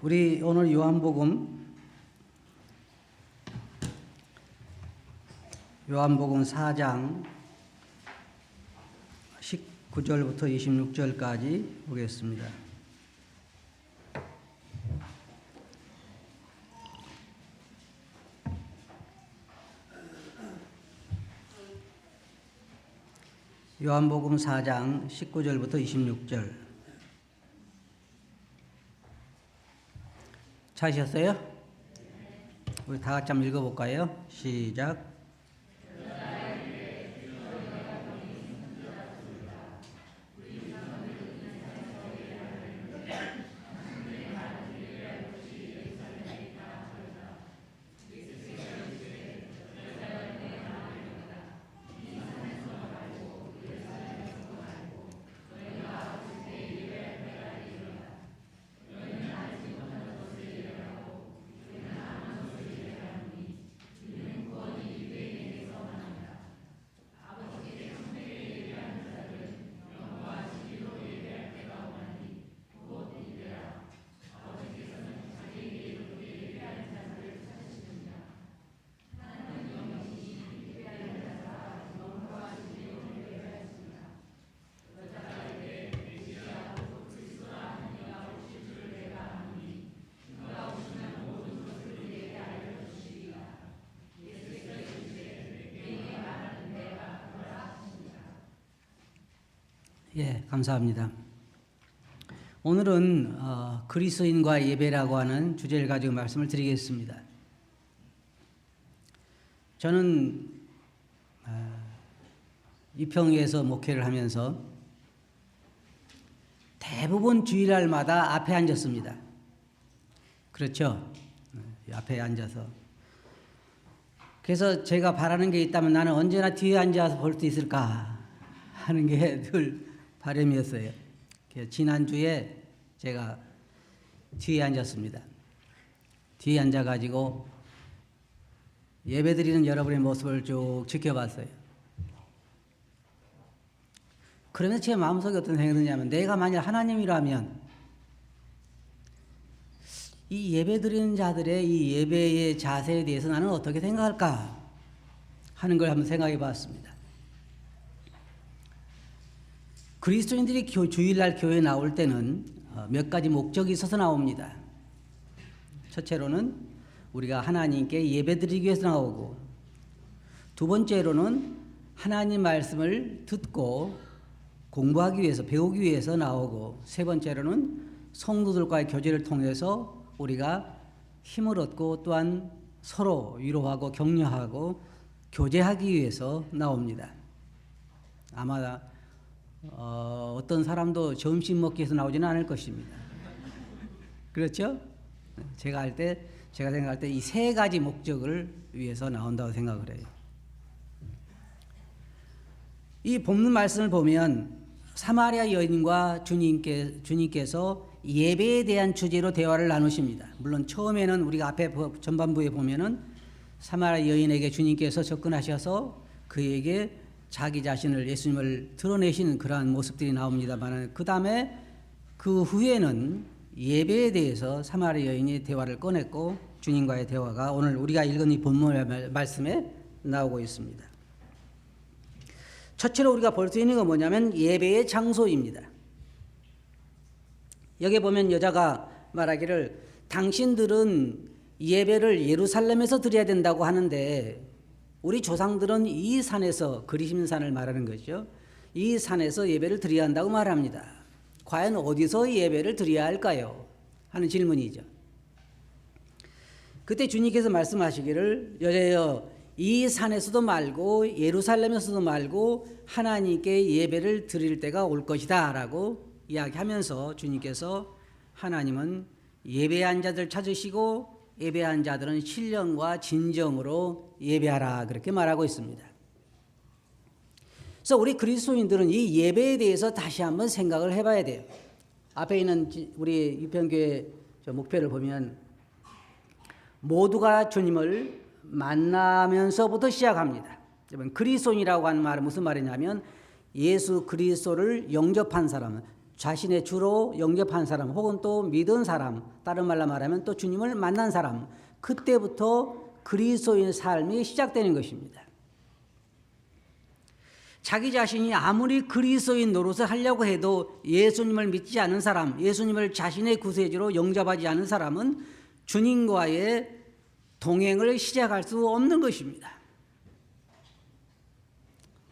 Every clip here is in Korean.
우리 오늘 요한복음 4장 19절부터 26절까지 보겠습니다. 요한복음 4장 19절부터 26절. 찾으셨어요? 우리 다 같이 한번 읽어볼까요? 시작. 예, 감사합니다. 오늘은 그리스도인과 예배라고 하는 주제를 가지고 말씀을 드리겠습니다. 저는 이평에서 목회를 하면서 대부분 주일날마다 앞에 앉았습니다. 그렇죠? 앞에 앉아서. 그래서 제가 바라는 게 있다면 나는 언제나 뒤에 앉아서 볼 수 있을까 하는 게 늘 바람이었어요. 지난주에 제가 뒤에 앉았습니다. 뒤에 앉아가지고 예배드리는 여러분의 모습을 쭉 지켜봤어요. 그러면서 제 마음속에 어떤 생각이 드냐면 내가 만약 하나님이라면 이 예배드리는 자들의 이 예배의 자세에 대해서 나는 어떻게 생각할까 하는 걸 한번 생각해 봤습니다. 그리스도인들이 주일날 교회에 나올 때는 몇 가지 목적이 있어서 나옵니다. 첫째로는 우리가 하나님께 예배드리기 위해서 나오고, 두 번째로는 하나님 말씀을 듣고 공부하기 위해서, 배우기 위해서 나오고, 세 번째로는 성도들과의 교제를 통해서 우리가 힘을 얻고 또한 서로 위로하고 격려하고 교제하기 위해서 나옵니다. 아마 어떤 사람도 점심 먹기 위해서 나오지는 않을 것입니다. 그렇죠? 제가 생각할 때 이 세 가지 목적을 위해서 나온다고 생각을 해요. 이 본문 말씀을 보면 사마리아 여인과 주님께서 예배에 대한 주제로 대화를 나누십니다. 물론 처음에는 우리가 앞에 전반부에 보면은 사마리아 여인에게 주님께서 접근하셔서 그에게 자기 자신을, 예수님을 드러내시는 그러한 모습들이 나옵니다만, 그 후에는 예배에 대해서 사마리아 여인이 대화를 꺼냈고 주님과의 대화가 오늘 우리가 읽은 이 본문 말씀에 나오고 있습니다. 첫째로 우리가 볼 수 있는 건 뭐냐면 예배의 장소입니다. 여기 보면 여자가 말하기를 당신들은 예배를 예루살렘에서 드려야 된다고 하는데, 우리 조상들은 이 산에서, 그리심산을 말하는 거죠. 이 산에서 예배를 드려야 한다고 말합니다. 과연 어디서 예배를 드려야 할까요? 하는 질문이죠. 그때 주님께서 말씀하시기를, 여자여, 이 산에서도 말고 예루살렘에서도 말고 하나님께 예배를 드릴 때가 올 것이다 라고 이야기하면서 주님께서 하나님은 예배한 자들 찾으시고 예배한 자들은 신령과 진정으로 예배하라 그렇게 말하고 있습니다. 그래서 우리 그리스도인들은 이 예배에 대해서 다시 한번 생각을 해봐야 돼요. 앞에 있는 우리 이평교회 목표를 보면 모두가 주님을 만나면서부터 시작합니다. 그리스도인이라고 하는 말은 무슨 말이냐면 예수 그리스도를 영접한 사람, 자신의 주로 영접한 사람 혹은 또 믿은 사람, 다른 말로 말하면 또 주님을 만난 사람, 그때부터 그리스도인 삶이 시작되는 것입니다. 자기 자신이 아무리 그리스도인 노릇을 하려고 해도 예수님을 믿지 않은 사람, 예수님을 자신의 구세주로 영접하지 않은 사람은 주님과의 동행을 시작할 수 없는 것입니다.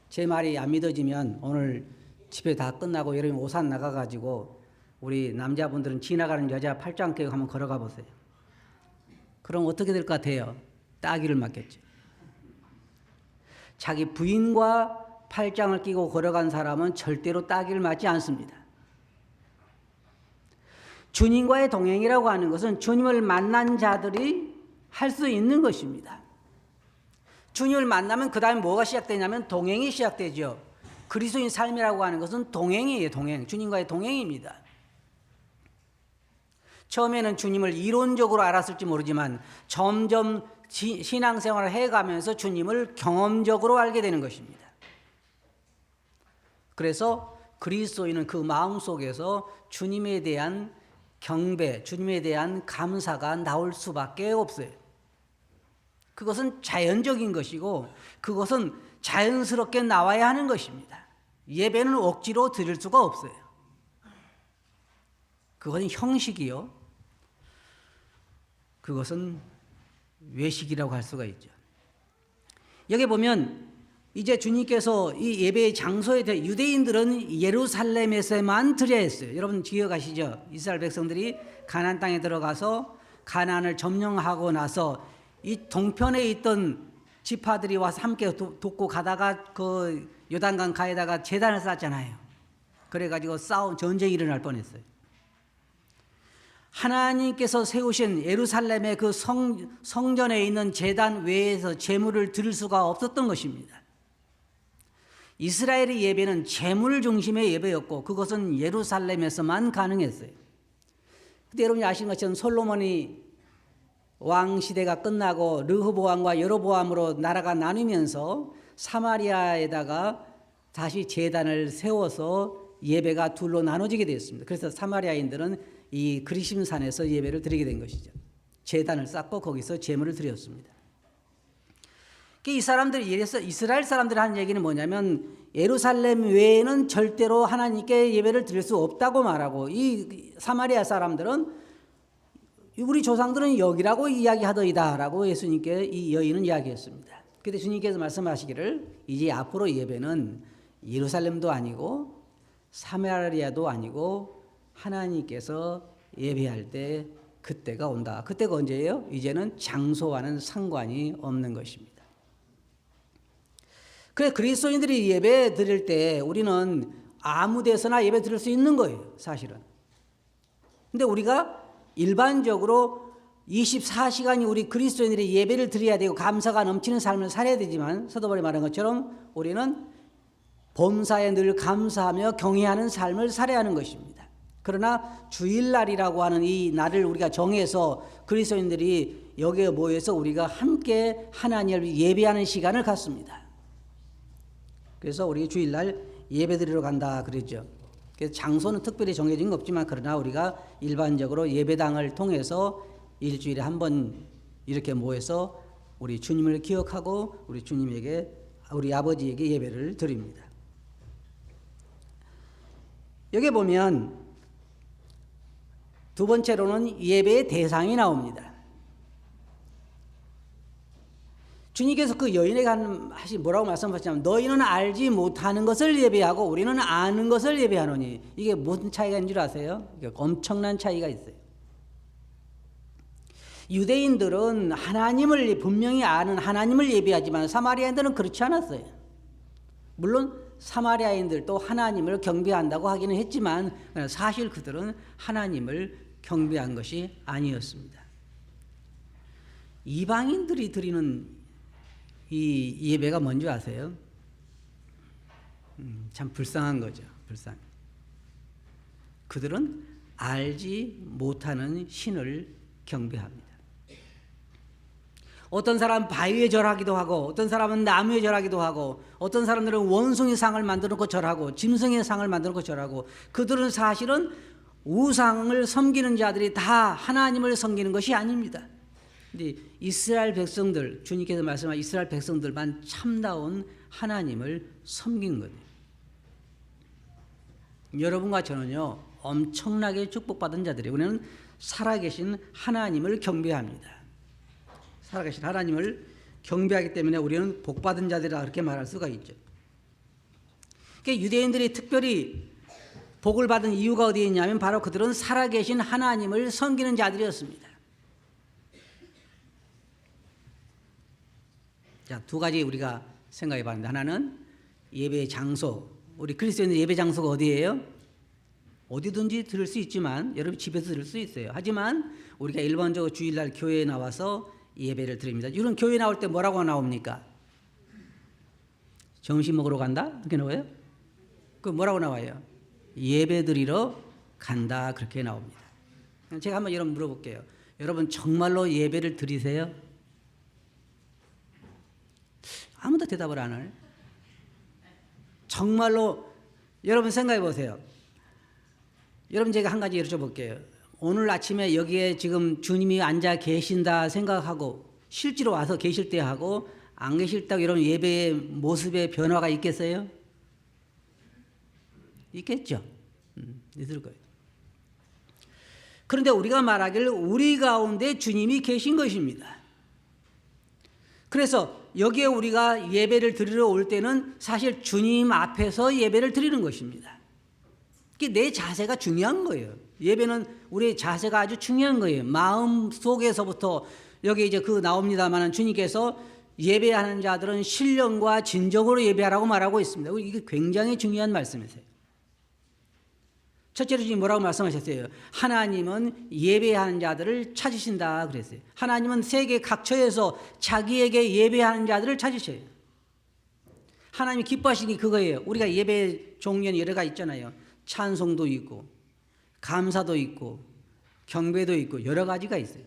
제 말이 안 믿어지면 오늘 집회 다 끝나고 여러분 오산 나가가지고 우리 남자분들은 지나가는 여자 팔짱 끼고 한번 걸어가 보세요. 그럼 어떻게 될 것 같아요? 따귀를 맞겠죠. 자기 부인과 팔짱을 끼고 걸어간 사람은 절대로 따귀를 맞지 않습니다. 주님과의 동행이라고 하는 것은 주님을 만난 자들이 할 수 있는 것입니다. 주님을 만나면 그 다음에 뭐가 시작되냐면 동행이 시작되죠. 그리스도인 삶이라고 하는 것은 동행이에요. 동행. 주님과의 동행입니다. 처음에는 주님을 이론적으로 알았을지 모르지만 점점 신앙생활을 해가면서 주님을 경험적으로 알게 되는 것입니다. 그래서 그리스도인은 그 마음속에서 주님에 대한 경배, 주님에 대한 감사가 나올 수밖에 없어요. 그것은 자연적인 것이고 그것은 자연스럽게 나와야 하는 것입니다. 예배는 억지로 드릴 수가 없어요. 그것은 형식이요. 그것은 외식이라고 할 수가 있죠. 여기 보면 이제 주님께서 이 예배의 장소에 대해 유대인들은 예루살렘에서만 드려야 했어요. 여러분 기억하시죠? 이스라엘 백성들이 가나안 땅에 들어가서 가나안을 점령하고 나서 이 동편에 있던 지파들이 와서 함께 돕고 가다가 그 요단강 가에다가 제단을 쌓았잖아요. 그래가지고 전쟁이 일어날 뻔했어요. 하나님께서 세우신 예루살렘의 그 성전에 있는 제단 외에서 제물을 드릴 수가 없었던 것입니다. 이스라엘의 예배는 제물 중심의 예배였고 그것은 예루살렘에서만 가능했어요. 근데 여러분이 아시는 것처럼 솔로몬이 왕 시대가 끝나고 르호보암과 여로보암으로 나라가 나누면서 사마리아에다가 다시 제단을 세워서 예배가 둘로 나눠지게 되었습니다. 그래서 사마리아인들은 이 그리심산에서 예배를 드리게 된 것이죠. 제단을 쌓고 거기서 제물을 드렸습니다. 이 사람들이 이스라엘 사람들이 하는 얘기는 뭐냐면 예루살렘 외에는 절대로 하나님께 예배를 드릴 수 없다고 말하고 이 사마리아 사람들은 우리 조상들은 여기라고 이야기하더이다라고 예수님께 이 여인은 이야기했습니다. 그때 주님께서 말씀하시기를 이제 앞으로 예배는 예루살렘도 아니고 사마리아도 아니고 하나님께서 예배할 때 그때가 온다. 그때가 언제예요? 이제는 장소와는 상관이 없는 것입니다. 그래서 그리스도인들이 예배 드릴 때 우리는 아무 데서나 예배 드릴 수 있는 거예요. 사실은. 근데 우리가 일반적으로 24시간이 우리 그리스도인들이 예배를 드려야 되고 감사가 넘치는 삶을 살아야 되지만 사도 바울이 말한 것처럼 우리는 범사에 늘 감사하며 경외하는 삶을 살아야 하는 것입니다. 그러나 주일날이라고 하는 이 날을 우리가 정해서 그리스도인들이 여기에 모여서 우리가 함께 하나님을 예배하는 시간을 갖습니다. 그래서 우리 주일날 예배 드리러 간다 그랬죠. 그래서 장소는 특별히 정해진 거 없지만 그러나 우리가 일반적으로 예배당을 통해서 일주일에 한 번 이렇게 모여서 우리 주님을 기억하고 우리 주님에게 우리 아버지에게 예배를 드립니다. 여기 보면 두 번째로는 예배의 대상이 나옵니다. 주님께서 그 여인에게 뭐라고 말씀하셨냐면 너희는 알지 못하는 것을 예배하고 우리는 아는 것을 예배하노니 이게 무슨 차이가 있는 줄 아세요? 이게 엄청난 차이가 있어요. 유대인들은 하나님을 분명히 아는 하나님을 예배하지만 사마리아인들은 그렇지 않았어요. 물론 사마리아인들도 하나님을 경배한다고 하기는 했지만 사실 그들은 하나님을 경배한 것이 아니었습니다. 이방인들이 드리는 이 예배가 뭔지 아세요? 참 불쌍한 거죠. 불쌍해. 그들은 알지 못하는 신을 경배합니다. 어떤 사람은 바위에 절하기도 하고 어떤 사람은 나무에 절하기도 하고 어떤 사람들은 원숭이 상을 만들어 놓고 절하고 짐승의 상을 만들어 놓고 절하고 그들은 사실은 우상을 섬기는 자들이 다 하나님을 섬기는 것이 아닙니다. 근데 이스라엘 백성들, 주님께서 말씀하신 이스라엘 백성들만 참다운 하나님을 섬긴 거예요. 여러분과 저는요 엄청나게 축복받은 자들이에요. 우리는 살아계신 하나님을 경배합니다. 살아계신 하나님을 경배하기 때문에 우리는 복받은 자들이라 그렇게 말할 수가 있죠. 그러니까 유대인들이 특별히 복을 받은 이유가 어디에 있냐면 바로 그들은 살아계신 하나님을 섬기는 자들이었습니다. 자, 두 가지 우리가 생각해 봤는데 하나는 예배 장소. 우리 그리스도인의 예배 장소가 어디예요? 어디든지 들을 수 있지만 여러분 집에서 들을 수 있어요. 하지만 우리가 일반적으로 주일날 교회에 나와서 예배를 드립니다. 이런 교회 나올 때 뭐라고 나옵니까? 점심 먹으러 간다? 그렇게 나와요? 그 뭐라고 나와요? 예배 드리러 간다 그렇게 나옵니다. 제가 한번 여러분 물어볼게요. 여러분 정말로 예배를 드리세요? 아무도 대답을 안 해요. 정말로 여러분 생각해 보세요. 여러분 제가 한 가지 여쭤볼게요. 오늘 아침에 여기에 지금 주님이 앉아 계신다 생각하고 실제로 와서 계실 때 하고 안 계실 때 여러분 예배의 모습에 변화가 있겠어요? 있겠죠. 있을 거예요. 그런데 우리가 말하기를 우리 가운데 주님이 계신 것입니다. 그래서 여기에 우리가 예배를 드리러 올 때는 사실 주님 앞에서 예배를 드리는 것입니다. 내 자세가 중요한 거예요. 예배는 우리의 자세가 아주 중요한 거예요. 마음 속에서부터 여기 이제 그 나옵니다만 주님께서 예배하는 자들은 신령과 진정으로 예배하라고 말하고 있습니다. 이게 굉장히 중요한 말씀이세요. 첫째로 지금 뭐라고 말씀하셨어요? 하나님은 예배하는 자들을 찾으신다 그랬어요. 하나님은 세계 각처에서 자기에게 예배하는 자들을 찾으셔요. 하나님이 기뻐하시는 게 그거예요. 우리가 예배 종류는 여러 가지 있잖아요. 찬송도 있고 감사도 있고 경배도 있고 여러 가지가 있어요.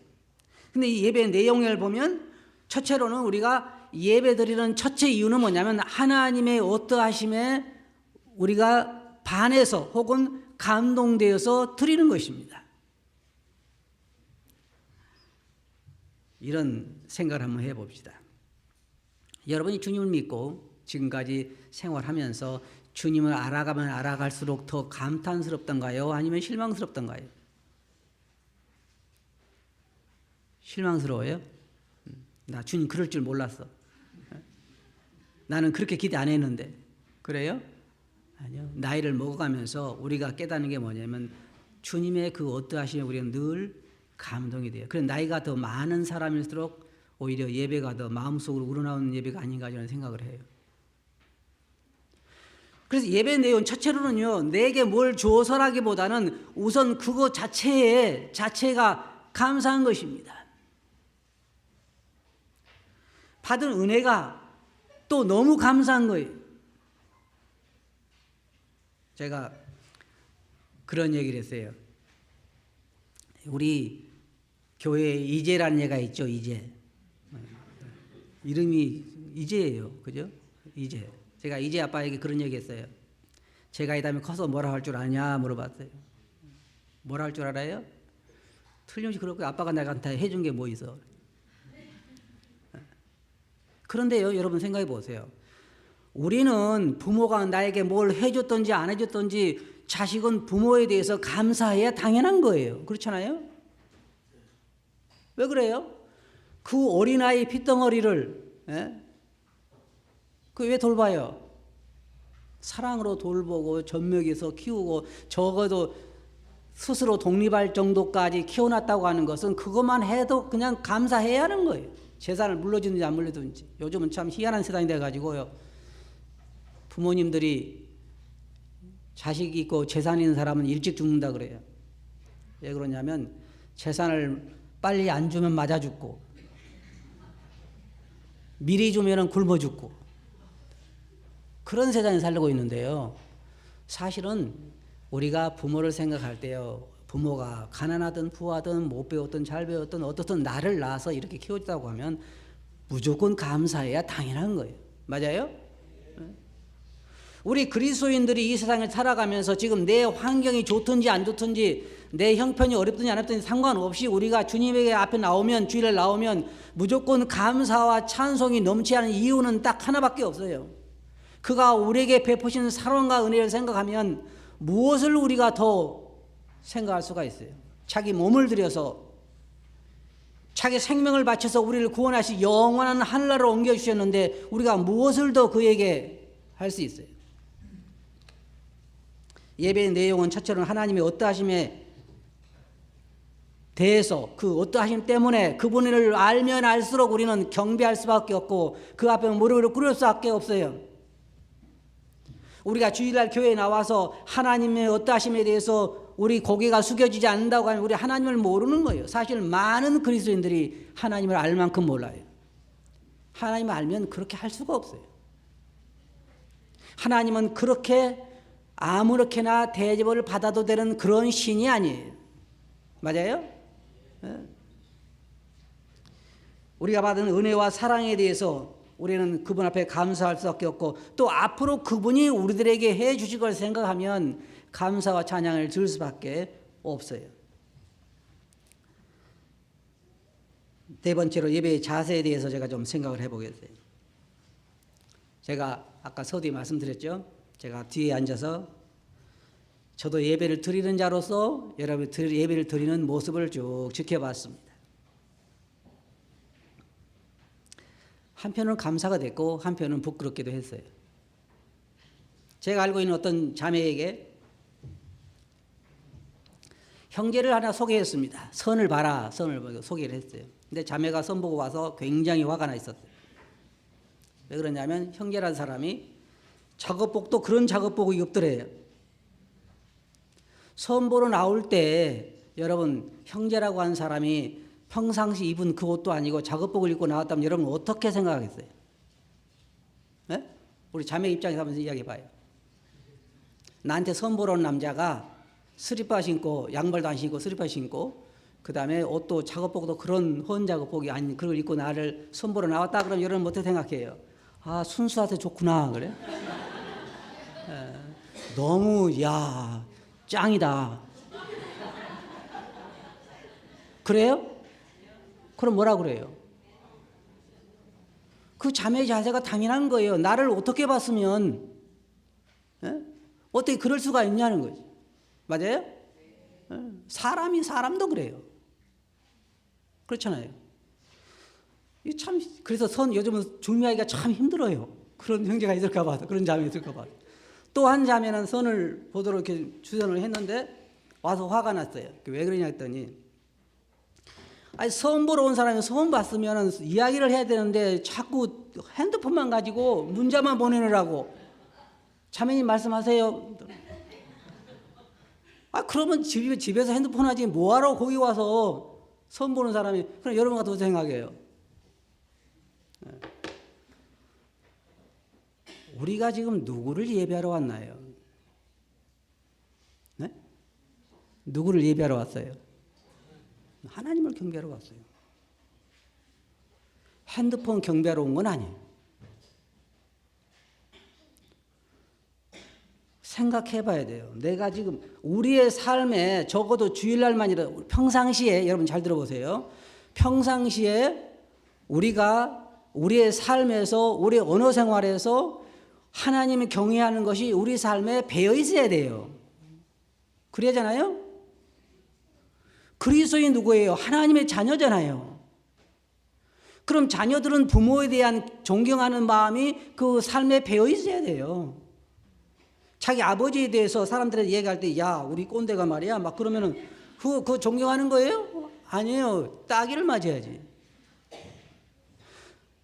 근데 이 예배 내용을 보면 첫째로는 우리가 예배 드리는 첫째 이유는 뭐냐면 하나님의 어떠하심에 우리가 반해서 혹은 감동되어서 드리는 것입니다. 이런 생각을 한번 해봅시다. 여러분이 주님을 믿고 지금까지 생활하면서 주님을 알아가면 알아갈수록 더 감탄스럽던가요? 아니면 실망스럽던가요? 실망스러워요? 나 주님 그럴 줄 몰랐어. 나는 그렇게 기대 안 했는데. 그래요? 아니요. 나이를 먹어가면서 우리가 깨닫는 게 뭐냐면 주님의 그 어떠하심에 우리는 늘 감동이 돼요. 그래서 나이가 더 많은 사람일수록 오히려 예배가 더 마음속으로 우러나오는 예배가 아닌가 저는 생각을 해요. 그래서 예배 내용 첫째로는요. 내게 뭘 줘서라기보다는 우선 그거 자체가 감사한 것입니다. 받은 은혜가 또 너무 감사한 거예요. 제가 그런 얘기를 했어요. 우리 교회에 이재라는 애가 있죠. 이재. 이름이 이재예요. 그죠? 이재. 제가 이재 아빠에게 그런 얘기 했어요. 제가 이 다음에 커서 뭐라 할 줄 아냐 물어봤어요. 뭐라 할 줄 알아요? 틀림없이 그렇고 아빠가 나한테 해준 게 뭐 있어. 그런데요. 여러분 생각해 보세요. 우리는 부모가 나에게 뭘 해줬든지 안 해줬든지 자식은 부모에 대해서 감사해야 당연한 거예요. 그렇잖아요? 왜 그래요? 그 어린아이 핏덩어리를 그 왜 돌봐요? 사랑으로 돌보고 젖먹여서 키우고 적어도 스스로 독립할 정도까지 키워놨다고 하는 것은 그것만 해도 그냥 감사해야 하는 거예요. 재산을 물려주든지 안 물려주든지. 요즘은 참 희한한 세상이 돼가지고요. 부모님들이 자식 있고 재산 있는 사람은 일찍 죽는다 그래요. 왜 그러냐면 재산을 빨리 안 주면 맞아 죽고 미리 주면은 굶어 죽고 그런 세상에 살고 있는데요. 사실은 우리가 부모를 생각할 때요. 부모가 가난하든 부하든 못 배웠든 잘 배웠든 어떻든 나를 낳아서 이렇게 키웠다고 하면 무조건 감사해야 당연한 거예요. 맞아요? 우리 그리스도인들이 이 세상을 살아가면서 지금 내 환경이 좋든지 안 좋든지 내 형편이 어렵든지 안 어렵든지 상관없이 우리가 주님에게 앞에 나오면, 주일날 나오면 무조건 감사와 찬송이 넘치 않은 이유는 딱 하나밖에 없어요. 그가 우리에게 베푸신 사랑과 은혜를 생각하면 무엇을 우리가 더 생각할 수가 있어요. 자기 몸을 들여서 자기 생명을 바쳐서 우리를 구원하시 영원한 하늘나라로 옮겨주셨는데 우리가 무엇을 더 그에게 할 수 있어요. 예배의 내용은 첫째로는 하나님의 어떠하심에 대해서, 그 어떠하심 때문에 그분을 알면 알수록 우리는 경배할 수밖에 없고 그 앞에 무릎을 꿇을 수밖에 없어요. 우리가 주일날 교회에 나와서 하나님의 어떠하심에 대해서 우리 고개가 숙여지지 않는다고 하면 우리 하나님을 모르는 거예요. 사실 많은 그리스도인들이 하나님을 알 만큼 몰라요. 하나님을 알면 그렇게 할 수가 없어요. 하나님은 그렇게 아무렇게나 대접을 받아도 되는 그런 신이 아니에요. 맞아요? 우리가 받은 은혜와 사랑에 대해서 우리는 그분 앞에 감사할 수밖에 없고 또 앞으로 그분이 우리들에게 해 주실 걸 생각하면 감사와 찬양을 들 수밖에 없어요. 네 번째로 예배의 자세에 대해서 제가 좀 생각을 해보겠어요. 제가 아까 서두에 말씀드렸죠. 제가 뒤에 앉아서 저도 예배를 드리는 자로서 여러분 예배를 드리는 모습을 쭉 지켜봤습니다. 한편은 감사가 됐고 한편은 부끄럽기도 했어요. 제가 알고 있는 어떤 자매에게 형제를 하나 소개했습니다. 선을 봐라, 선을 소개를 했어요. 근데 자매가 선 보고 와서 굉장히 화가 나 있었어요. 왜 그러냐면 형제라는 사람이 작업복도 그런 작업복이 없더래요. 선 보러 나올 때 여러분 형제라고 하는 사람이 평상시 입은 그 옷도 아니고 작업복을 입고 나왔다면 여러분 어떻게 생각하겠어요? 네? 우리 자매 입장에서 한번 이야기해봐요. 나한테 선 보러 온 남자가 스리퍼 신고 양말도 안 신고 스리퍼 신고 그 다음에 옷도 작업복도 그런 헌 작업복이 아닌 그걸 입고 나를 선 보러 나왔다 그러면 여러분 어떻게 생각해요? 아 순수하게 좋구나 그래? 너무 야 짱이다. 그래요? 그럼 뭐라 그래요? 그 자매의 자세가 당연한 거예요. 나를 어떻게 봤으면 어떻게 그럴 수가 있냐는 거지. 맞아요? 사람이 사람도 그래요. 그렇잖아요. 참 그래서 요즘은 중매하기가 참 힘들어요. 그런 형제가 있을까 봐, 그런 자매가 있을까 봐. 또 한 자매는 선을 보도록 이렇게 주선을 했는데 와서 화가 났어요. 왜 그러냐 했더니 아니 선 보러 온 사람이 선 봤으면 이야기를 해야 되는데 자꾸 핸드폰만 가지고 문자만 보내느라고. 자매님 말씀하세요. 아 그러면 집에서 핸드폰 하지 뭐하러 거기 와서 선 보는 사람이. 그럼 여러분 같은 생각해요. 우리가 지금 누구를 예배하러 왔나요? 네? 누구를 예배하러 왔어요? 하나님을 경배하러 왔어요. 핸드폰 경배하러 온 건 아니에요. 생각해 봐야 돼요. 내가 지금 우리의 삶에 적어도 주일날만이라도 평상시에 여러분 잘 들어보세요. 평상시에 우리가 우리의 삶에서 우리 언어 생활에서 하나님을 경외하는 것이 우리 삶에 배어 있어야 돼요. 그래야잖아요. 그리스도인 누구예요? 하나님의 자녀잖아요. 그럼 자녀들은 부모에 대한 존경하는 마음이 그 삶에 배어 있어야 돼요. 자기 아버지에 대해서 사람들한테 얘기할 때 야 우리 꼰대가 말이야 막 그러면은 그거 존경하는 거예요? 아니에요. 따기를 맞아야지.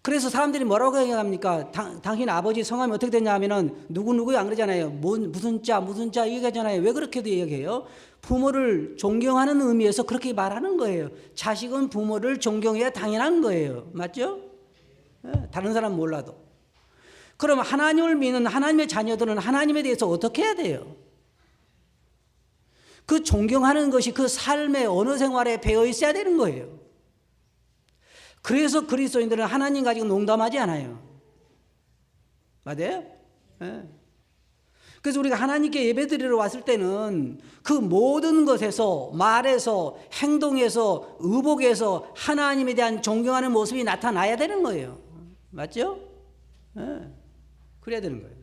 그래서 사람들이 뭐라고 얘기합니까? 당신 아버지 성함이 어떻게 됐냐 하면은 누구누구 안 그러잖아요. 무슨 자 얘기하잖아요. 왜 그렇게도 얘기해요? 부모를 존경하는 의미에서 그렇게 말하는 거예요. 자식은 부모를 존경해야 당연한 거예요. 맞죠? 다른 사람 몰라도. 그럼 하나님을 믿는 하나님의 자녀들은 하나님에 대해서 어떻게 해야 돼요? 그 존경하는 것이 그 삶의 언어 생활에 배어 있어야 되는 거예요. 그래서 그리스도인들은 하나님 가지고 농담하지 않아요. 맞아요? 네. 그래서 우리가 하나님께 예배드리러 왔을 때는 그 모든 것에서, 말에서, 행동에서, 의복에서 하나님에 대한 존경하는 모습이 나타나야 되는 거예요. 맞죠? 네. 그래야 되는 거예요.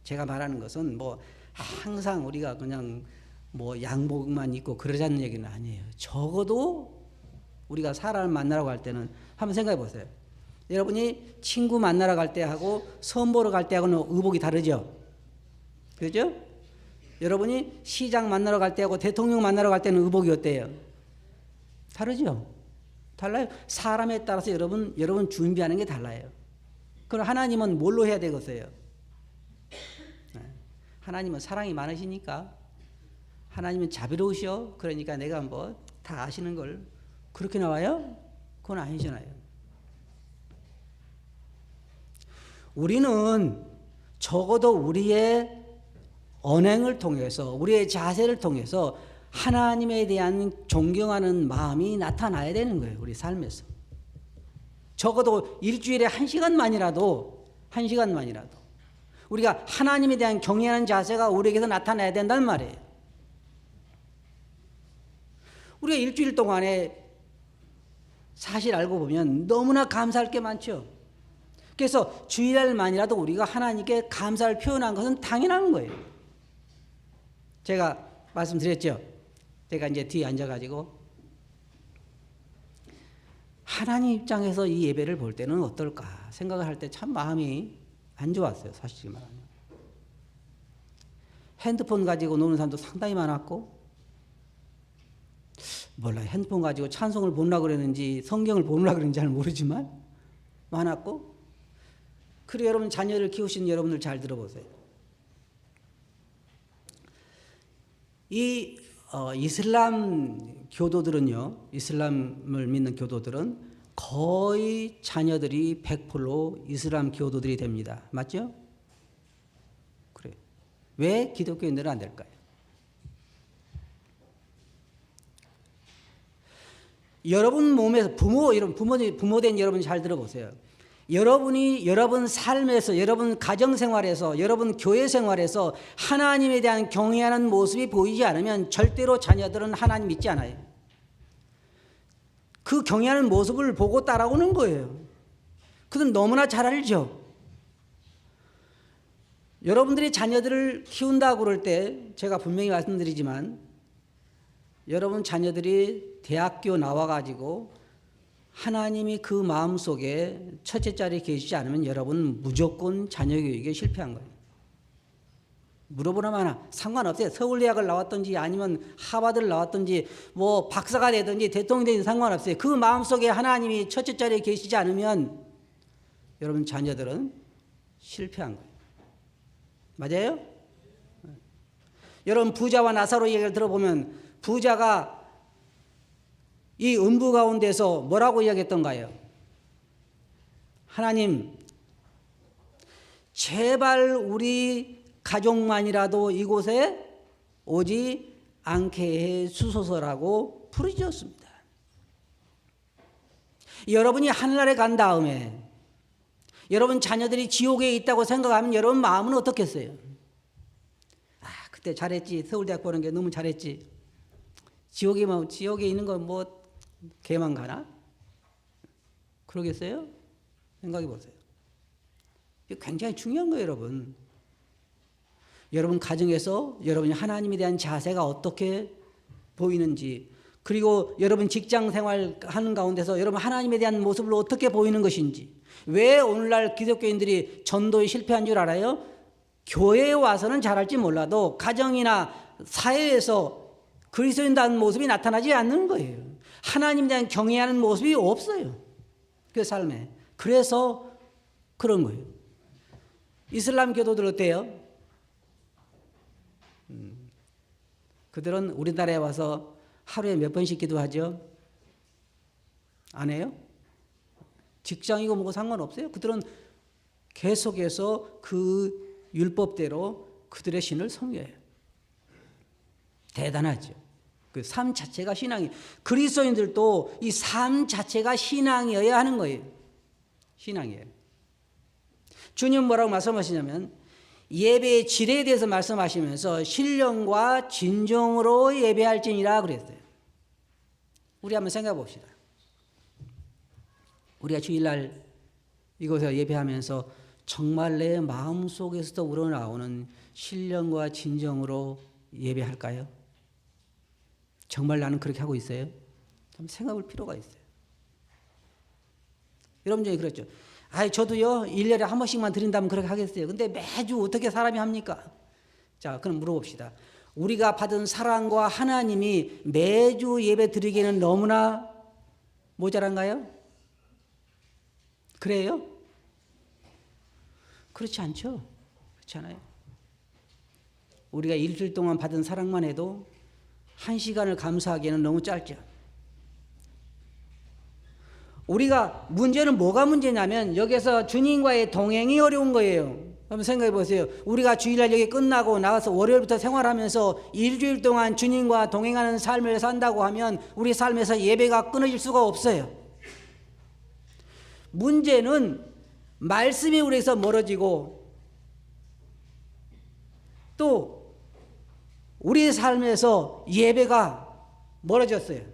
제가 말하는 것은 뭐 항상 우리가 그냥 뭐 양복만 입고 그러자는 얘기는 아니에요. 적어도 우리가 사람을 만나러 갈 때는 한번 생각해 보세요. 여러분이 친구 만나러 갈 때하고 선보러 갈 때하고는 의복이 다르죠? 그죠? 여러분이 시장 만나러 갈 때하고 대통령 만나러 갈 때는 의복이 어때요? 다르죠? 달라요. 사람에 따라서 여러분 준비하는 게 달라요. 그럼 하나님은 뭘로 해야 되겠어요? 하나님은 사랑이 많으시니까, 하나님은 자비로우셔. 그러니까 내가 뭐 다 아시는 걸 그렇게 나와요? 그건 아니잖아요. 우리는 적어도 우리의 언행을 통해서, 우리의 자세를 통해서 하나님에 대한 존경하는 마음이 나타나야 되는 거예요. 우리 삶에서. 적어도 일주일에 한 시간만이라도 우리가 하나님에 대한 경외하는 자세가 우리에게서 나타나야 된다는 말이에요. 우리가 일주일 동안에 사실 알고 보면 너무나 감사할 게 많죠. 그래서 주일날만이라도 우리가 하나님께 감사를 표현한 것은 당연한 거예요. 제가 말씀드렸죠. 제가 이제 뒤에 앉아가지고 하나님 입장에서 이 예배를 볼 때는 어떨까 생각을 할 때 참 마음이 안 좋았어요. 사실 말하면. 핸드폰 가지고 노는 사람도 상당히 많았고, 몰라요. 핸드폰 가지고 찬송을 보려고 그랬는지 성경을 보려고 그랬는지 잘 모르지만 많았고, 그리고 여러분 자녀를 키우신 여러분들 잘 들어보세요. 이 이슬람 교도들은요, 이슬람을 믿는 교도들은 거의 자녀들이 100% 이슬람 교도들이 됩니다. 맞죠? 그래요. 왜 기독교인들은 안 될까요? 여러분 몸에서 부모 된 여러분이 잘 들어보세요. 여러분 삶에서, 여러분 가정생활에서, 여러분 교회생활에서 하나님에 대한 경외하는 모습이 보이지 않으면 절대로 자녀들은 하나님 믿지 않아요. 그 경외하는 모습을 보고 따라오는 거예요. 그건 너무나 잘 알죠. 여러분들이 자녀들을 키운다고 그럴 때 제가 분명히 말씀드리지만, 여러분 자녀들이 대학교 나와가지고 하나님이 그 마음속에 첫째 자리에 계시지 않으면 여러분 무조건 자녀 교육에 실패한 거예요. 물어보나마나 상관없어요. 서울대학을 나왔든지 아니면 하버드를 나왔든지 뭐 박사가 되든지 대통령이 되든지 상관없어요. 그 마음속에 하나님이 첫째 자리에 계시지 않으면 여러분 자녀들은 실패한 거예요. 맞아요? 여러분 부자와 나사로 얘기를 들어보면 부자가 이 음부 가운데서 뭐라고 이야기했던가요? 하나님, 제발 우리 가족만이라도 이곳에 오지 않게 해 주소서라고 부르짖었습니다. 여러분이 하늘나라에 간 다음에 여러분 자녀들이 지옥에 있다고 생각하면 여러분 마음은 어떻겠어요? 그때 잘했지. 서울대학 보는 게 너무 잘했지. 지옥에 있는 건 뭐 개만 가나? 그러겠어요? 생각해 보세요. 이게 굉장히 중요한 거예요, 여러분. 여러분 가정에서 여러분이 하나님에 대한 자세가 어떻게 보이는지, 그리고 여러분 직장 생활하는 가운데서 여러분 하나님에 대한 모습을 어떻게 보이는 것인지. 왜 오늘날 기독교인들이 전도에 실패한 줄 알아요? 교회에 와서는 잘할지 몰라도 가정이나 사회에서 그리스도인다운 모습이 나타나지 않는 거예요. 하나님에 대한 경외하는 모습이 없어요. 그 삶에. 그래서 그런 거예요. 이슬람 교도들 어때요? 그들은 우리나라에 와서 하루에 몇 번씩 기도하죠? 안 해요? 직장이고 뭐고 상관없어요. 그들은 계속해서 그 율법대로 그들의 신을 섬겨요. 대단하죠. 그 삶 자체가 신앙이. 그리스도인들도 이 삶 자체가 신앙이어야 하는 거예요. 신앙이에요. 주님 뭐라고 말씀하시냐면 예배의 질에 대해서 말씀하시면서 신령과 진정으로 예배할지니라 그랬어요. 우리 한번 생각해 봅시다. 우리가 주일날 이곳에서 예배하면서 정말 내 마음속에서도 우러나오는 신령과 진정으로 예배할까요? 정말 나는 그렇게 하고 있어요? 좀 생각할 필요가 있어요. 여러분 중에 그랬죠. 저도요 1년에 한 번씩만 드린다면 그렇게 하겠어요. 근데 매주 어떻게 사람이 합니까? 자, 그럼 물어봅시다. 우리가 받은 사랑과 하나님이 매주 예배 드리기에는 너무나 모자란가요? 그래요? 그렇지 않죠. 그렇지 않아요. 우리가 일주일 동안 받은 사랑만 해도 1시간을 감사하기에는 너무 짧죠. 우리가 문제는 뭐가 문제냐면 여기서 주님과의 동행이 어려운 거예요. 한번 생각해 보세요. 우리가 주일날 여기 끝나고 나가서 월요일부터 생활하면서 일주일 동안 주님과 동행하는 삶을 산다고 하면 우리 삶에서 예배가 끊어질 수가 없어요. 문제는 말씀이 우리에서 멀어지고 또 우리의 삶에서 예배가 멀어졌어요.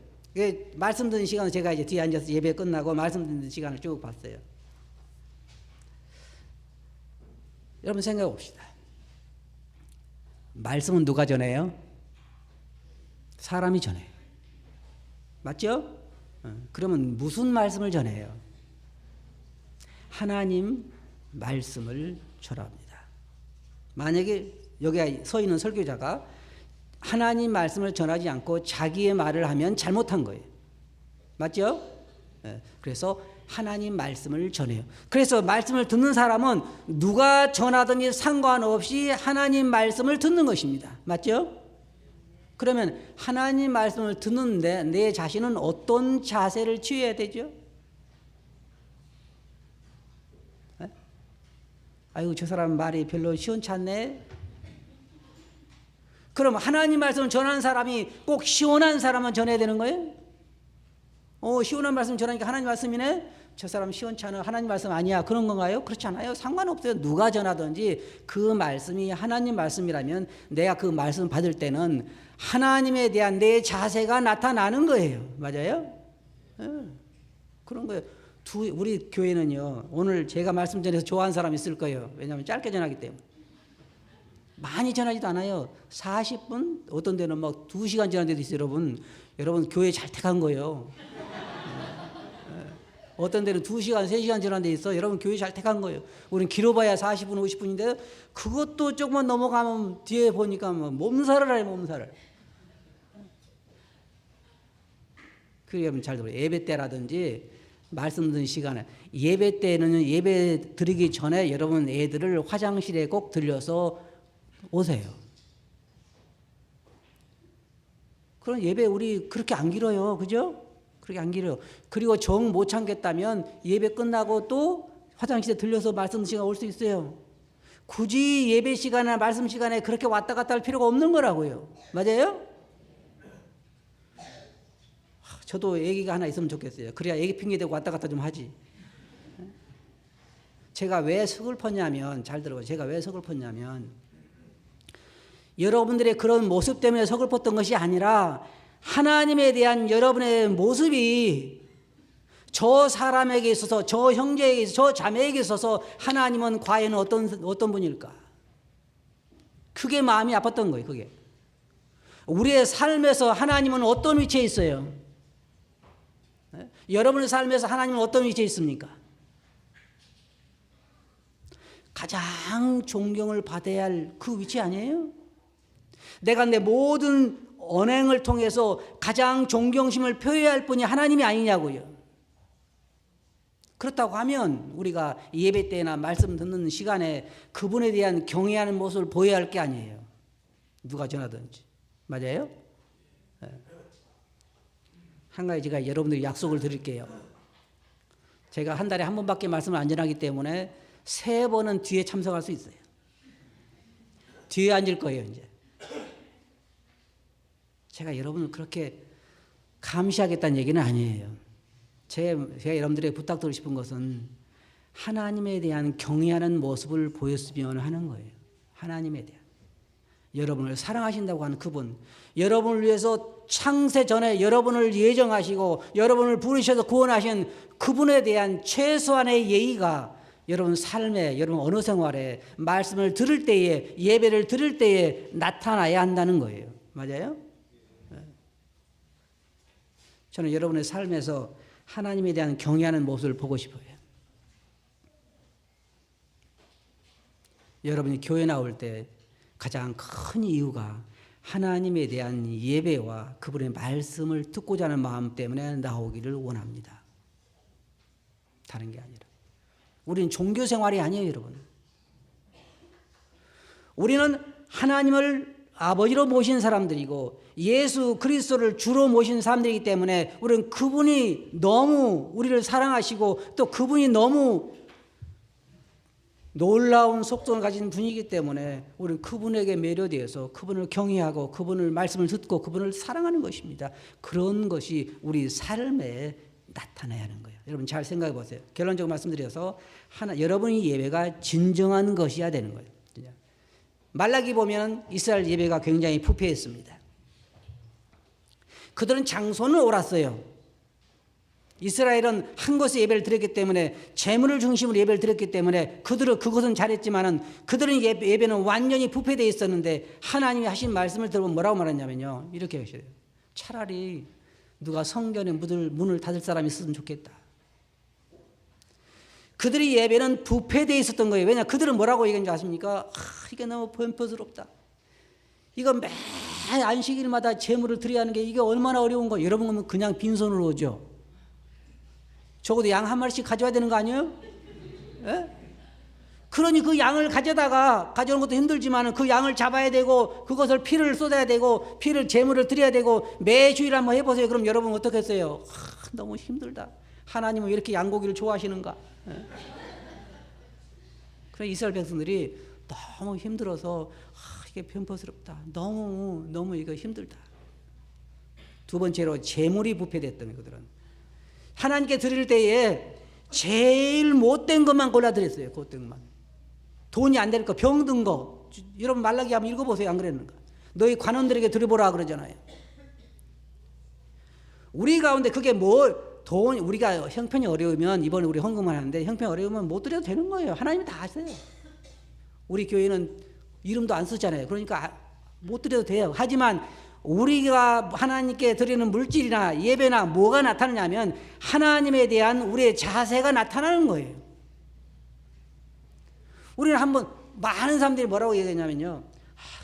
말씀 듣는 시간을 제가 이제 뒤에 앉아서 예배 끝나고 말씀 듣는 시간을 쭉 봤어요. 여러분 생각해 봅시다. 말씀은 누가 전해요? 사람이 전해요. 맞죠? 그러면 무슨 말씀을 전해요? 하나님 말씀을 전합니다. 만약에 여기 서 있는 설교자가 하나님 말씀을 전하지 않고 자기의 말을 하면 잘못한 거예요. 맞죠? 그래서 하나님 말씀을 전해요. 그래서 말씀을 듣는 사람은 누가 전하든지 상관없이 하나님 말씀을 듣는 것입니다. 맞죠? 그러면 하나님 말씀을 듣는데 내 자신은 어떤 자세를 취해야 되죠? 아이고 저 사람 말이 별로 시원찮네. 그럼 하나님 말씀을 전하는 사람이 꼭 시원한 사람만 전해야 되는 거예요? 시원한 말씀 전하니까 하나님 말씀이네? 저 사람 시원찮아. 하나님 말씀 아니야. 그런 건가요? 그렇지 않아요. 상관없어요. 누가 전하든지 그 말씀이 하나님 말씀이라면 내가 그 말씀 받을 때는 하나님에 대한 내 자세가 나타나는 거예요. 맞아요? 그런 거예요. 우리 교회는요, 오늘 제가 말씀 전해서 좋아하는 사람이 있을 거예요. 왜냐하면 짧게 전하기 때문에. 많이 전하지도 않아요. 40분? 어떤 데는 막 2시간 전한 데도 있어요, 여러분 교회 잘 택한 거예요. 어떤 데는 2시간, 3시간 전한 데 있어. 여러분 교회 잘 택한 거예요. 우리는 길어봐야 40분, 50분인데 그것도 조금만 넘어가면 뒤에 보니까 몸살을 해요, 몸살을. 그러면 잘 들어요. 예배 때라든지 말씀 듣는 시간에 예배 때는 예배 드리기 전에 여러분 애들을 화장실에 꼭 들려서 오세요. 그런 예배 우리 그렇게 안 길어요. 그죠? 그렇게 안 길어요. 그리고 정 못 참겠다면 예배 끝나고 또 화장실에 들려서 말씀 시간 올 수 있어요. 굳이 예배 시간이나 말씀 시간에 그렇게 왔다 갔다 할 필요가 없는 거라고요. 맞아요? 저도 아기가 하나 있으면 좋겠어요. 그래야 아기 핑계대고 왔다 갔다 좀 하지. 제가 왜 서글펐냐면, 잘 들어봐요. 제가 왜 서글펐냐면 여러분들의 그런 모습 때문에 서글펐던 것이 아니라 하나님에 대한 여러분의 모습이 저 사람에게 있어서, 저 형제에게 있어서, 저 자매에게 있어서 하나님은 과연 어떤 분일까? 그게 마음이 아팠던 거예요. 그게 우리의 삶에서 하나님은 어떤 위치에 있어요? 여러분의 삶에서 하나님은 어떤 위치에 있습니까? 가장 존경을 받아야 할 그 위치 아니에요? 내가 내 모든 언행을 통해서 가장 존경심을 표해야 할 분이 하나님이 아니냐고요. 그렇다고 하면 우리가 예배 때나 말씀 듣는 시간에 그분에 대한 경외하는 모습을 보여야 할 게 아니에요. 누가 전하든지. 맞아요? 한 가지 제가 여러분들 약속을 드릴게요. 제가 한 달에 한 번밖에 말씀을 안 전하기 때문에 3번은 뒤에 참석할 수 있어요. 뒤에 앉을 거예요, 이제. 제가 여러분을 그렇게 감시하겠다는 얘기는 아니에요. 제가 여러분들에게 부탁드리고 싶은 것은 하나님에 대한 경외하는 모습을 보였으면 하는 거예요. 하나님에 대한. 여러분을 사랑하신다고 하는 그분, 여러분을 위해서 창세 전에 여러분을 예정하시고 여러분을 부르셔서 구원하신 그분에 대한 최소한의 예의가 여러분 삶에, 여러분 언어 생활에, 말씀을 들을 때에, 예배를 들을 때에 나타나야 한다는 거예요. 맞아요? 저는 여러분의 삶에서 하나님에 대한 경외하는 모습을 보고 싶어요. 여러분이 교회 나올 때 가장 큰 이유가 하나님에 대한 예배와 그분의 말씀을 듣고자 하는 마음 때문에 나오기를 원합니다. 다른 게 아니라. 우리는 종교 생활이 아니에요, 여러분. 우리는 하나님을 아버지로 모신 사람들이고 예수 그리스도를 주로 모신 사람들이기 때문에 우리는 그분이 너무 우리를 사랑하시고 또 그분이 너무 놀라운 속성을 가진 분이기 때문에 우리는 그분에게 매료되어서 그분을 경외하고 그분을 말씀을 듣고 그분을 사랑하는 것입니다. 그런 것이 우리 삶에 나타나야 하는 거예요. 여러분 잘 생각해 보세요. 결론적으로 말씀드려서 여러분의 예배가 진정한 것이어야 되는 거예요. 말라기 보면 이스라엘 예배가 굉장히 부패했습니다. 그들은 장소는 옳았어요. 이스라엘은 한 곳에 예배를 드렸기 때문에 재물을 중심으로 예배를 드렸기 때문에 그들은 그것은 잘했지만은 그들은 예배는 완전히 부패되어 있었는데 하나님이 하신 말씀을 들어보면 뭐라고 말했냐면요. 이렇게 하셔야 돼요. 차라리 누가 성전에 문을 닫을 사람이 있었으면 좋겠다. 그들의 예배는 부패되어 있었던 거예요. 왜냐? 그들은 뭐라고 얘기했는지 아십니까? 이게 너무 번퍼스럽다. 이거 매 안식일마다 제물을 드려야 하는 게 이게 얼마나 어려운 거예요. 여러분 그냥 빈손으로 오죠. 적어도 양 한 마리씩 가져와야 되는 거 아니에요? 예? 그러니 그 양을 가져오는 것도 힘들지만 그 양을 잡아야 되고 그것을 피를 쏟아야 되고 제물을 드려야 되고 매 주일 한번 해보세요. 그럼 여러분 어떻겠어요? 너무 힘들다. 하나님은 왜 이렇게 양고기를 좋아하시는가? 예? 그래 이스라엘 백성들이 너무 힘들어서 이게 편퍼스럽다. 너무 이거 힘들다. 두 번째로 재물이 부패됐던 그들은 하나님께 드릴 때에 제일 못된 것만 골라드렸어요. 못된 것만. 돈이 안 될 거, 병든 거. 여러분 말라기 한번 읽어보세요. 안 그랬는가? 너희 관원들에게 드려보라 그러잖아요. 우리 가운데 그게 우리가 형편이 어려우면 이번에 우리 헌금을 하는데 형편이 어려우면 못 드려도 되는 거예요. 하나님이 다 하세요. 우리 교회는 이름도 안 쓰잖아요. 그러니까 못 드려도 돼요. 하지만 우리가 하나님께 드리는 물질이나 예배나 뭐가 나타나냐면 하나님에 대한 우리의 자세가 나타나는 거예요. 우리는 한번 많은 사람들이 뭐라고 얘기하냐면요.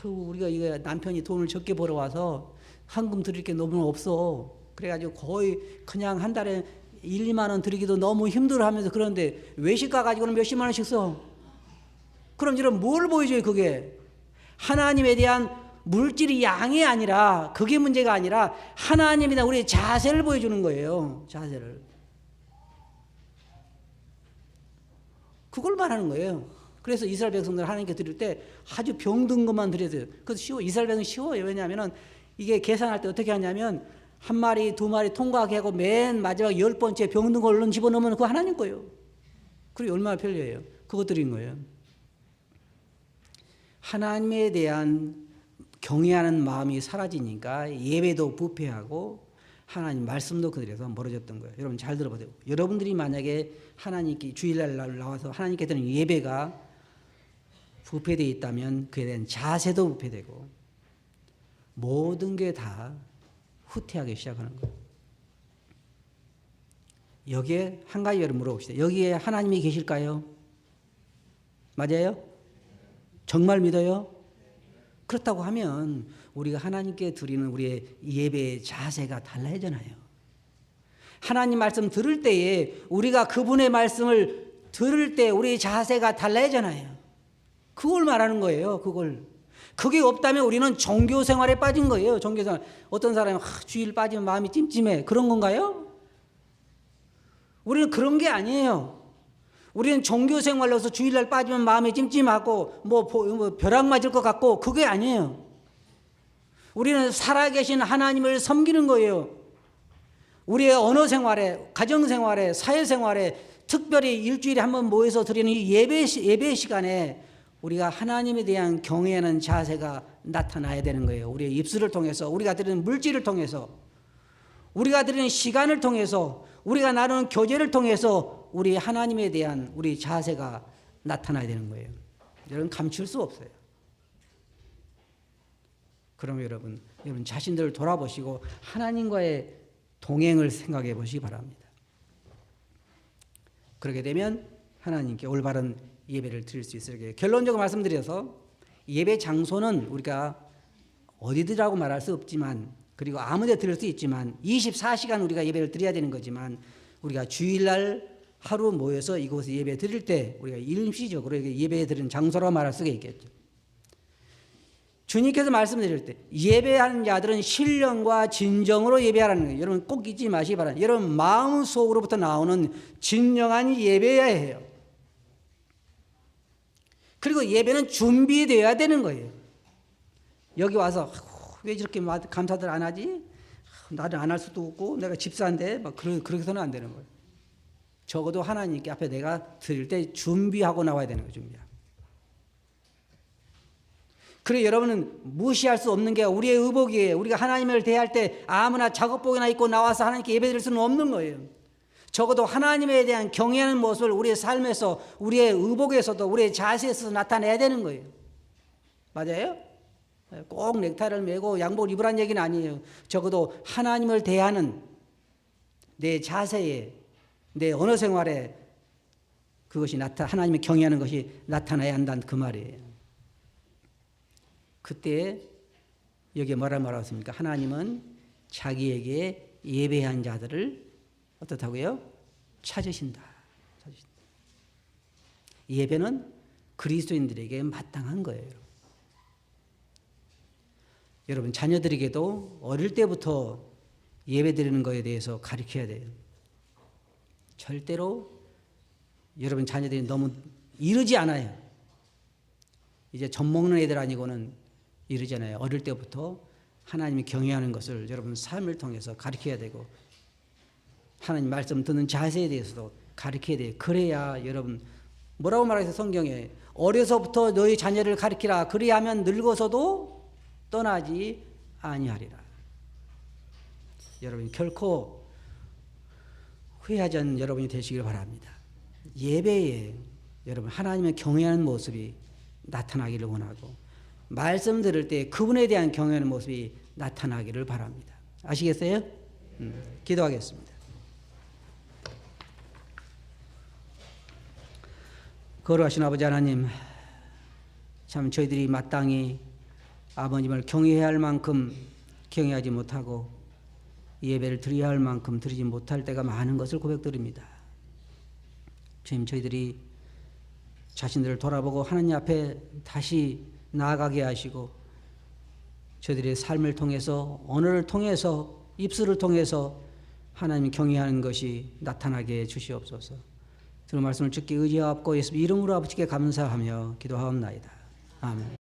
우리가 이거 남편이 돈을 적게 벌어와서 헌금 드릴 게 너무 없어. 그래가지고 거의 그냥 한 달에 1, 2만 원 드리기도 너무 힘들어하면서 그런데 외식가 가지고는 몇십만 원씩 써. 그럼 이런 뭘 보여줘요 그게? 하나님에 대한 물질이 양이 아니라 그게 문제가 아니라 하나님에 대한 우리의 자세를 보여주는 거예요. 자세를. 그걸 말하는 거예요. 그래서 이스라엘 백성들 하나님께 드릴 때 아주 병든 것만 드려야 그래서 이스라엘 백성은 쉬워요. 왜냐하면 이게 계산할 때 어떻게 하냐면 한 마리, 두 마리 통과하게 하고 맨 마지막 10번째 병든 걸 얼른 집어넣으면 그거 하나님 거예요. 그리고 얼마나 편리해요. 그거 드린 거예요. 하나님에 대한 경외하는 마음이 사라지니까 예배도 부패하고 하나님 말씀도 그들에서 멀어졌던 거예요. 여러분 잘 들어보세요. 여러분들이 만약에 하나님께 주일날 나와서 하나님께 드리는 예배가 부패되어 있다면 그에 대한 자세도 부패되고 모든 게 다 후퇴하기 시작하는 거예요. 여기에 한 가지 여러분 물어봅시다. 여기에 하나님이 계실까요? 맞아요? 정말 믿어요? 그렇다고 하면 우리가 하나님께 드리는 우리의 예배의 자세가 달라지잖아요. 하나님 말씀 들을 때에 우리가 그분의 말씀을 들을 때 우리의 자세가 달라지잖아요. 그걸 말하는 거예요. 그게 없다면 우리는 종교 생활에 빠진 거예요. 종교 생활. 어떤 사람이 주일 빠지면 마음이 찜찜해. 그런 건가요? 우리는 그런 게 아니에요. 우리는 종교 생활로서 주일날 빠지면 마음이 찜찜하고 벼락 맞을 것 같고 그게 아니에요. 우리는 살아계신 하나님을 섬기는 거예요. 우리의 언어 생활에, 가정 생활에, 사회 생활에, 특별히 일주일에 한 번 모여서 드리는 이 예배 시간에 우리가 하나님에 대한 경외하는 자세가 나타나야 되는 거예요. 우리의 입술을 통해서, 우리가 드리는 물질을 통해서, 우리가 드리는 시간을 통해서, 우리가 나누는 교제를 통해서 우리 하나님에 대한 우리 자세가 나타나야 되는 거예요. 여러분, 감출 수 없어요. 그러면 여러분 자신들을 돌아보시고 하나님과의 동행을 생각해 보시기 바랍니다. 그렇게 되면 하나님께 올바른 예배를 드릴 수 있을 거예요. 결론적으로 말씀드려서 예배 장소는 우리가 어디더라고 말할 수 없지만, 그리고 아무 데 드릴 수 있지만 24시간 우리가 예배를 드려야 되는 거지만, 우리가 주일날 하루 모여서 이곳에 예배 드릴 때 우리가 일시적으로 예배 드리는 장소라고 말할 수가 있겠죠. 주님께서 말씀드릴 때 예배하는 자들은 신령과 진정으로 예배하라는 거예요. 여러분 꼭 잊지 마시기 바랍니다. 여러분 마음속으로부터 나오는 진정한 예배여야 해요. 그리고 예배는 준비되어야 되는 거예요. 여기 와서 왜 저렇게 감사들 안 하지? 나는 안 할 수도 없고 내가 집사인데 막 그렇게서는 안 되는 거예요. 적어도 하나님께 앞에 내가 드릴 때 준비하고 나와야 되는 거예요. 준비하고. 그리고 여러분은 무시할 수 없는 게 우리의 의복이에요. 우리가 하나님을 대할 때 아무나 작업복이나 입고 나와서 하나님께 예배드릴 수는 없는 거예요. 적어도 하나님에 대한 경외하는 모습을 우리의 삶에서, 우리의 의복에서도, 우리의 자세에서 나타내야 되는 거예요. 맞아요? 꼭 넥타이를 메고 양복을 입으라는 얘기는 아니에요. 적어도 하나님을 대하는 내 자세에, 내 언어 생활에 그것이 하나님을 경외하는 것이 나타나야 한다는 그 말이에요. 그때 여기에 뭐라 말했습니까? 하나님은 자기에게 예배한 자들을 어떻다고요? 찾으신다. 예배는 그리스도인들에게 마땅한 거예요. 여러분 자녀들에게도 어릴 때부터 예배 드리는 것에 대해서 가르쳐야 돼요. 절대로 여러분 자녀들이 너무 이르지 않아요. 이제 젖 먹는 애들 아니고는 이러잖아요. 어릴 때부터 하나님이 경외하는 것을 여러분 삶을 통해서 가르쳐야 되고, 하나님 말씀 듣는 자세에 대해서도 가르쳐야 돼요. 그래야 여러분 뭐라고 말하겠어요? 성경에 어려서부터 너희 자녀를 가르치라. 그리하면 늙어서도 떠나지 아니하리라. 여러분 결코 후회하지 않는 여러분이 되시길 바랍니다. 예배에 여러분 하나님을 경외하는 모습이 나타나기를 원하고, 말씀 들을 때 그분에 대한 경외하는 모습이 나타나기를 바랍니다. 아시겠어요? 기도하겠습니다. 거룩하신 아버지 하나님, 참 저희들이 마땅히 아버님을 경외해야 할 만큼 경외하지 못하고 예배를 드려야 할 만큼 드리지 못할 때가 많은 것을 고백드립니다. 주님, 저희들이 자신들을 돌아보고 하나님 앞에 다시 나아가게 하시고, 저희들의 삶을 통해서, 언어를 통해서, 입술을 통해서 하나님 경외하는 것이 나타나게 해 주시옵소서. 들은 말씀을 듣기 의지하옵고 예수 이름으로 아버지께 감사하며 기도하옵나이다. 아멘.